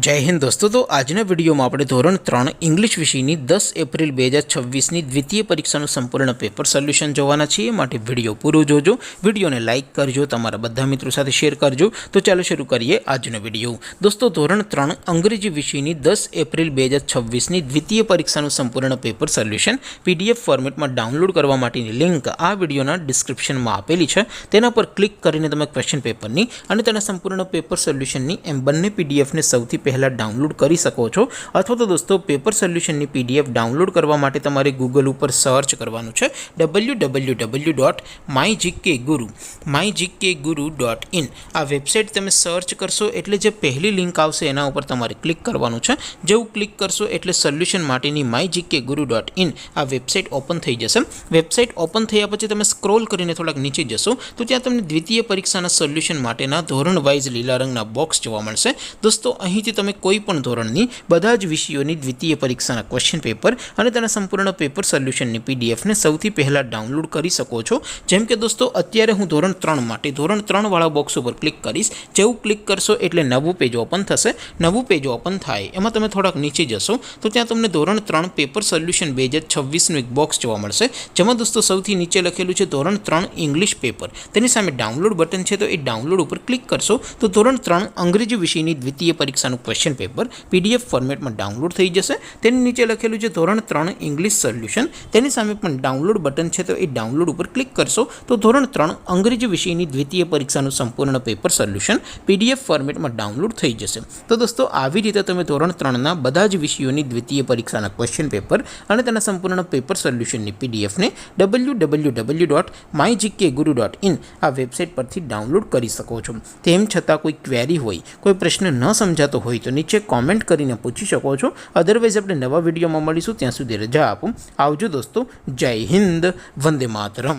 जय हिंद दोस्तों। तो આજના વિડીયોમાં આપણે ધોરણ 3 ઇંગ્લિશ વિષયની 10 એપ્રિલ 2026ની દ્વિતીય પરીક્ષાનું સંપૂર્ણ પેપર સોલ્યુશન જોવાના છીએ। માટે વિડીયો પૂરો જોજો, વિડીયોને લાઇક કરજો, તમારા બધા મિત્રો સાથે શેર કરજો। તો ચાલો શરૂ કરીએ આજનો વિડીયો। દોસ્તો ધોરણ 3 અંગ્રેજી વિષયની 10 એપ્રિલ 2026ની દ્વિતીય પરીક્ષાનું સંપૂર્ણ પેપર સોલ્યુશન પીડીએફ ફોર્મેટમાં ડાઉનલોડ કરવા માટેની લિંક આ વિડીયોના ડિસ્ક્રિપ્શનમાં આપેલી છે। તેના પર ક્લિક કરીને તમે ક્વેશ્ચન પેપરની અને તેના સંપૂર્ણ પેપર સોલ્યુશનની એમ બંને પીડીએફને સૌથી પહેલા डाउनलॉड કરી શકો છો। અથવા તો દોસ્તો પેપર સોલ્યુશનની પીડીએફ ડાઉનલોડ કરવા માટે તમારે ગૂગલ ઉપર સર્ચ કરવાનું છે www.mygkguru.in। આ વેબસાઇટ તમે સર્ચ કરશો એટલે જે પહેલી લિંક આવશે એના ઉપર તમારે ક્લિક કરવાનું છે। જેવું ક્લિક કરશો એટલે સોલ્યુશન માટેની mygkguru.in આ વેબસાઇટ ઓપન થઈ જશે। વેબસાઇટ ઓપન થયા પછી તમે સ્ક્રોલ કરીને થોડાક નીચે જશો તો ત્યાં તમને દ્વિતીય પરીક્ષાના સોલ્યુશન માટેના ધોરણ વાઇઝ લીલા રંગના બોક્સ જોવા મળશે। દોસ્તો અહીંથી તમે કોઈપણ ધોરણની બધા જ વિષયોની દ્વિતીય પરીક્ષાના ક્વેશ્ચન પેપર અને તેના સંપૂર્ણ પેપર સોલ્યુશનની પીડીએફને સૌથી પહેલાં ડાઉનલોડ કરી શકો છો। જેમ કે દોસ્તો અત્યારે હું ધોરણ 3 માટે ધોરણ 3 વાળા બોક્સ ઉપર ક્લિક કરીશ। જેવું ક્લિક કરશો એટલે નવું પેજ ઓપન થશે। નવું પેજ ઓપન થાય એમાં તમે થોડાક નીચે જશો તો ત્યાં તમને ધોરણ 3 પેપર સોલ્યુશન 2026નું એક બોક્સ જોવા મળશે। જેમાં દોસ્તો સૌથી નીચે લખેલું છે ધોરણ 3 ઇંગ્લિશ પેપર। તેની સામે ડાઉનલોડ બટન છે તો એ ડાઉનલોડ ઉપર ક્લિક કરશો તો ધોરણ 3 અંગ્રેજી વિષયની દ્વિતીય પરીક્ષાનું ક્વેશ્ચન પેપર પીડીએફ ફોર્મેટમાં ડાઉનલોડ થઈ જશે। તેની નીચે લખેલું છે ધોરણ 3 ઇંગ્લિશ સોલ્યુશન। તેની સામે પણ ડાઉનલોડ બટન છે તો એ ડાઉનલોડ ઉપર ક્લિક કરશો તો ધોરણ 3 અંગ્રેજી વિષયની દ્વિતીય પરીક્ષાનું સંપૂર્ણ પેપર સોલ્યુશન પીડીએફ ફોર્મેટમાં ડાઉનલોડ થઈ જશે। તો દોસ્તો આવી રીતે તમે ધોરણ 3ના બધા જ વિષયોની દ્વિતીય પરીક્ષાના ક્વેશ્ચન પેપર અને તેના સંપૂર્ણ પેપર સોલ્યુશનની પીડીએફને www.mygkguru.in આ વેબસાઇટ પરથી ડાઉનલોડ કરી શકો છો। તેમ છતાં કોઈ ક્વેરી હોય, કોઈ પ્રશ્ન ન સમજાતો હોય તો નીચે કોમેન્ટ કરીને પૂછી શકો છો। અધરવાઇઝ આપણે નવા વિડીયોમાં મળીશું, ત્યાં સુધી રજા આપો। આવજો દોસ્તો, જય હિન્દ, વંદે માતરમ।